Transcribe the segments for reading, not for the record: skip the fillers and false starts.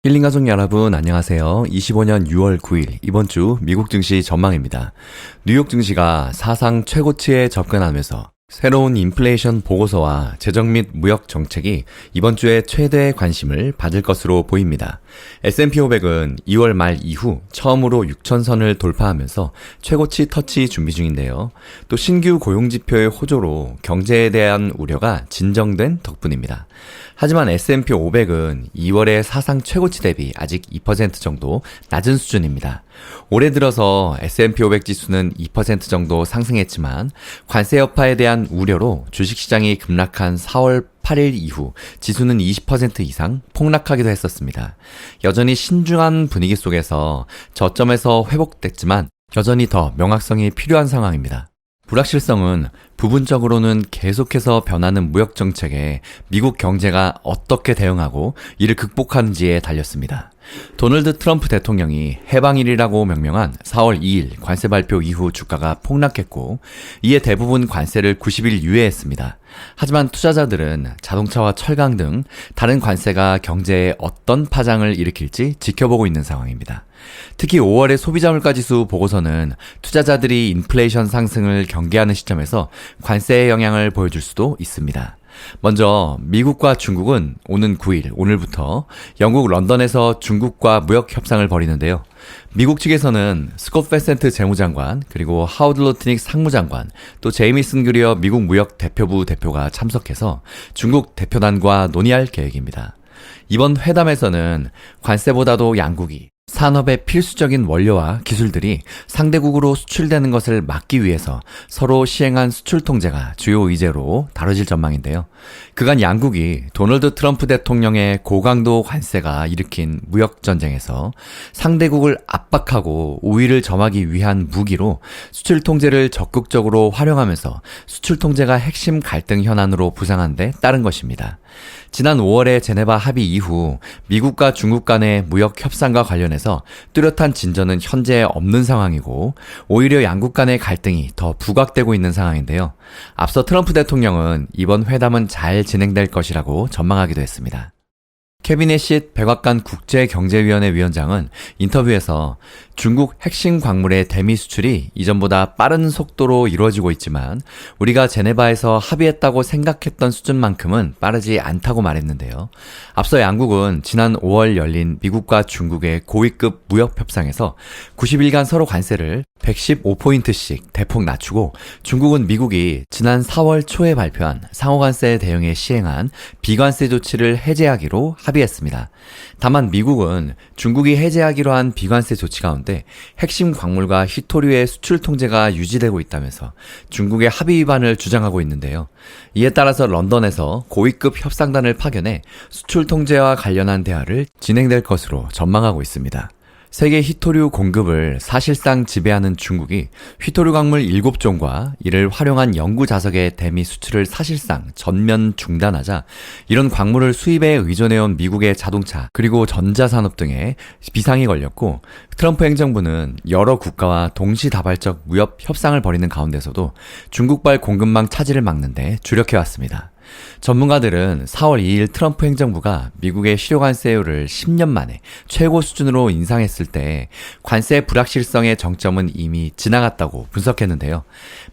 힐링 가족 여러분 안녕하세요. 25년 6월 9일 이번 주 미국 증시 전망입니다. 뉴욕 증시가 사상 최고치에 접근하면서 새로운 인플레이션 보고서와 재정 및 무역 정책이 이번 주에 최대의 관심을 받을 것으로 보입니다. S&P 500은 2월 말 이후 처음으로 6천선을 돌파하면서 최고치 터치 준비 중인데요. 또 신규 고용지표의 호조로 경제에 대한 우려가 진정된 덕분입니다. 하지만 S&P 500은 2월의 사상 최고치 대비 아직 2% 정도 낮은 수준입니다. 올해 들어서 S&P 500 지수는 2% 정도 상승했지만 관세 여파에 대한 우려로 주식시장이 급락한 4월 8일 이후 지수는 20% 이상 폭락하기도 했었습니다. 여전히 신중한 분위기 속에서 저점에서 회복됐지만 여전히 더 명확성이 필요한 상황입니다. 불확실성은 부분적으로는 계속해서 변하는 무역 정책에 미국 경제가 어떻게 대응하고 이를 극복하는지에 달렸습니다. 도널드 트럼프 대통령이 해방일이라고 명명한 4월 2일 관세 발표 이후 주가가 폭락했고 이에 대부분 관세를 90일 유예했습니다. 하지만 투자자들은 자동차와 철강 등 다른 관세가 경제에 어떤 파장을 일으킬지 지켜보고 있는 상황입니다. 특히 5월의 소비자 물가지수 보고서는 투자자들이 인플레이션 상승을 경계하는 시점에서 관세의 영향을 보여줄 수도 있습니다. 먼저 미국과 중국은 오는 9일 오늘부터 영국 런던에서 중국과 무역 협상을 벌이는데요. 미국 측에서는 스콧 베센트 재무장관 그리고 하워드 로트닉 상무장관 또 제이미슨 그리어 미국 무역 대표부 대표가 참석해서 중국 대표단과 논의할 계획입니다. 이번 회담에서는 관세보다도 양국이 산업의 필수적인 원료와 기술들이 상대국으로 수출되는 것을 막기 위해서 서로 시행한 수출 통제가 주요 의제로 다뤄질 전망인데요. 그간 양국이 도널드 트럼프 대통령의 고강도 관세가 일으킨 무역 전쟁에서 상대국을 압박하고 우위를 점하기 위한 무기로 수출 통제를 적극적으로 활용하면서 수출 통제가 핵심 갈등 현안으로 부상한 데 따른 것입니다. 지난 5월의 제네바 합의 이후 미국과 중국 간의 무역 협상과 관련해서 뚜렷한 진전은 현재 없는 상황이고 오히려 양국 간의 갈등이 더 부각되고 있는 상황인데요. 앞서 트럼프 대통령은 이번 회담은 잘 진행될 것이라고 전망하기도 했습니다. 케빈 애씑 백악관 국제경제위원회 위원장은 인터뷰에서 중국 핵심 광물의 대미 수출이 이전보다 빠른 속도로 이루어지고 있지만 우리가 제네바에서 합의했다고 생각했던 수준만큼은 빠르지 않다고 말했는데요. 앞서 양국은 지난 5월 열린 미국과 중국의 고위급 무역 협상에서 90일간 서로 관세를 115포인트씩 대폭 낮추고 중국은 미국이 지난 4월 초에 발표한 상호관세 대응에 시행한 비관세 조치를 해제하기로 합의했습니다. 다만 미국은 중국이 해제하기로 한 비관세 조치 가운데 핵심 광물과 희토류의 수출 통제가 유지되고 있다면서 중국의 합의 위반을 주장하고 있는데요. 이에 따라서 런던에서 고위급 협상단을 파견해 수출 통제와 관련한 대화를 진행될 것으로 전망하고 있습니다. 세계 희토류 공급을 사실상 지배하는 중국이 희토류 광물 7종과 이를 활용한 연구 자석의 대미 수출을 사실상 전면 중단하자 이런 광물을 수입에 의존해온 미국의 자동차 그리고 전자산업 등에 비상이 걸렸고 트럼프 행정부는 여러 국가와 동시다발적 무역 협상을 벌이는 가운데서도 중국발 공급망 차질을 막는 데 주력해왔습니다. 전문가들은 4월 2일 트럼프 행정부가 미국의 실효관세율을 10년 만에 최고 수준으로 인상했을 때 관세 불확실성의 정점은 이미 지나갔다고 분석했는데요.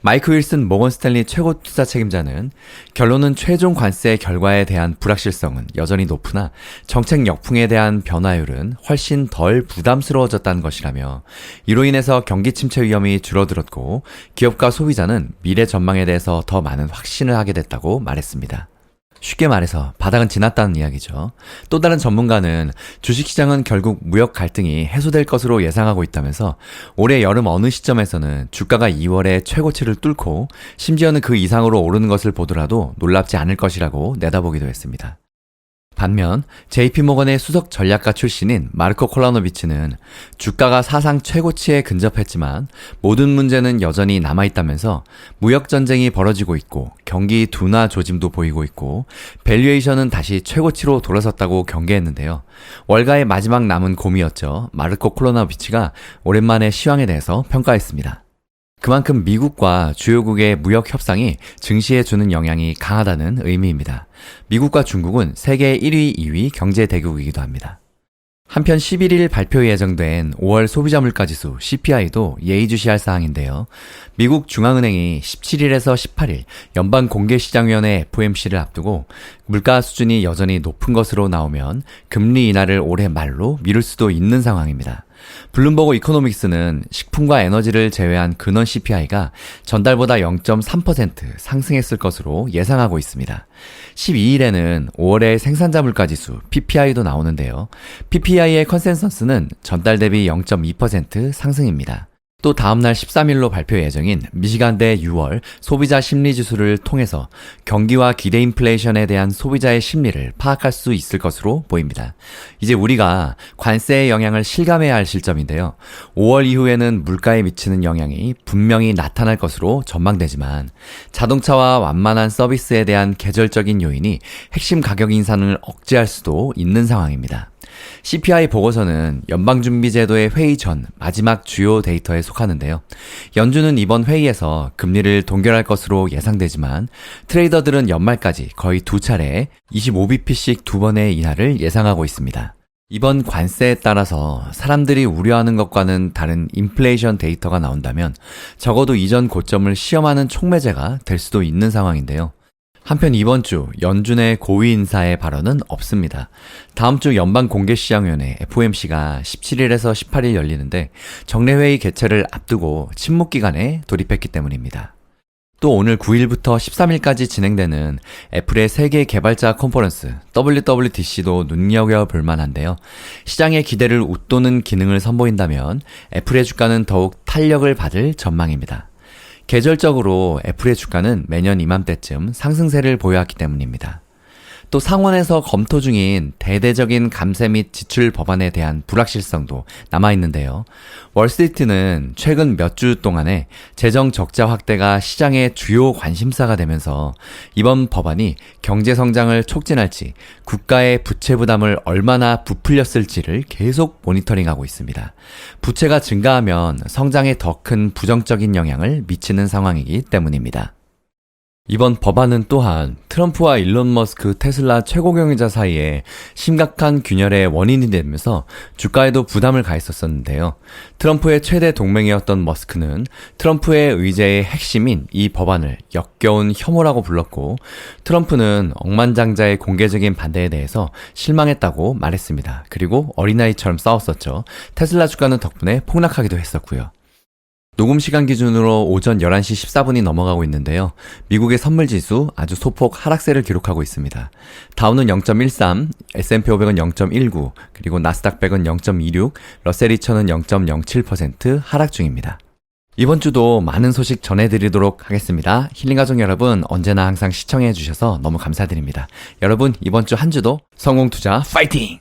마이크 윌슨 모건 스탠리 최고 투자 책임자는 결론은 최종 관세 결과에 대한 불확실성은 여전히 높으나 정책 역풍에 대한 변화율은 훨씬 덜 부담스러워졌다는 것이라며 이로 인해서 경기 침체 위험이 줄어들었고 기업과 소비자는 미래 전망에 대해서 더 많은 확신을 하게 됐다고 말했습니다. 쉽게 말해서 바닥은 지났다는 이야기죠. 또 다른 전문가는 주식시장은 결국 무역 갈등이 해소될 것으로 예상하고 있다면서 올해 여름 어느 시점에서는 주가가 2월에 최고치를 뚫고 심지어는 그 이상으로 오르는 것을 보더라도 놀랍지 않을 것이라고 내다보기도 했습니다. 반면 JP모건의 수석 전략가 출신인 마르코 콜라노비치는 주가가 사상 최고치에 근접했지만 모든 문제는 여전히 남아있다면서 무역전쟁이 벌어지고 있고 경기 둔화 조짐도 보이고 있고 밸류에이션은 다시 최고치로 돌아섰다고 경계했는데요. 월가의 마지막 남은 곰이었죠. 마르코 콜라노비치가 오랜만에 시황에 대해서 평가했습니다. 그만큼 미국과 주요국의 무역 협상이 증시에 주는 영향이 강하다는 의미입니다. 미국과 중국은 세계 1위, 2위 경제 대국이기도 합니다. 한편 11일 발표 예정된 5월 소비자 물가지수 CPI도 예의주시할 사항인데요. 미국 중앙은행이 17일에서 18일 연방공개시장위원회 FOMC를 앞두고 물가 수준이 여전히 높은 것으로 나오면 금리 인하를 올해 말로 미룰 수도 있는 상황입니다. 블룸버그 이코노믹스는 식품과 에너지를 제외한 근원 CPI가 전달보다 0.3% 상승했을 것으로 예상하고 있습니다. 12일에는 5월의 생산자 물가지수 PPI도 나오는데요. PPI의 컨센서스는 전달 대비 0.2% 상승입니다. 또 다음날 13일로 발표 예정인 미시간대 6월 소비자 심리지수를 통해서 경기와 기대 인플레이션에 대한 소비자의 심리를 파악할 수 있을 것으로 보입니다. 이제 우리가 관세의 영향을 실감해야 할 시점인데요. 5월 이후에는 물가에 미치는 영향이 분명히 나타날 것으로 전망되지만 자동차와 완만한 서비스에 대한 계절적인 요인이 핵심 가격 인상을 억제할 수도 있는 상황입니다. CPI 보고서는 연방준비제도의 회의 전 마지막 주요 데이터에 속하는데요. 연준은 이번 회의에서 금리를 동결할 것으로 예상되지만 트레이더들은 연말까지 거의 두 차례 25bp씩 두 번의 인하를 예상하고 있습니다. 이번 관세에 따라서 사람들이 우려하는 것과는 다른 인플레이션 데이터가 나온다면 적어도 이전 고점을 시험하는 촉매제가 될 수도 있는 상황인데요. 한편 이번 주 연준의 고위 인사의 발언은 없습니다. 다음 주 연방공개시장위원회 FOMC가 17일에서 18일 열리는데 정례회의 개최를 앞두고 침묵 기간에 돌입했기 때문입니다. 또 오늘 9일부터 13일까지 진행되는 애플의 세계 개발자 컨퍼런스 WWDC도 눈여겨볼 만한데요. 시장의 기대를 웃도는 기능을 선보인다면 애플의 주가는 더욱 탄력을 받을 전망입니다. 계절적으로 애플의 주가는 매년 이맘때쯤 상승세를 보여왔기 때문입니다. 또 상원에서 검토 중인 대대적인 감세 및 지출 법안에 대한 불확실성도 남아있는데요. 월스트리트는 최근 몇 주 동안에 재정 적자 확대가 시장의 주요 관심사가 되면서 이번 법안이 경제 성장을 촉진할지 국가의 부채 부담을 얼마나 부풀렸을지를 계속 모니터링하고 있습니다. 부채가 증가하면 성장에 더 큰 부정적인 영향을 미치는 상황이기 때문입니다. 이번 법안은 또한 트럼프와 일론 머스크 테슬라 최고 경영자 사이에 심각한 균열의 원인이 되면서 주가에도 부담을 가했었는데요. 트럼프의 최대 동맹이었던 머스크는 트럼프의 의제의 핵심인 이 법안을 역겨운 혐오라고 불렀고 트럼프는 억만장자의 공개적인 반대에 대해서 실망했다고 말했습니다. 그리고 어린아이처럼 싸웠었죠. 테슬라 주가는 덕분에 폭락하기도 했었고요. 녹음 시간 기준으로 오전 11시 14분이 넘어가고 있는데요. 미국의 선물지수 아주 소폭 하락세를 기록하고 있습니다. 다우는 0.13, S&P 500은 0.19, 그리고 나스닥 100은 0.26, 러셀 2000은 0.07% 하락 중입니다. 이번 주도 많은 소식 전해드리도록 하겠습니다. 힐링가족 여러분 언제나 항상 시청해주셔서 너무 감사드립니다. 여러분 이번 주 한 주도 성공투자 파이팅!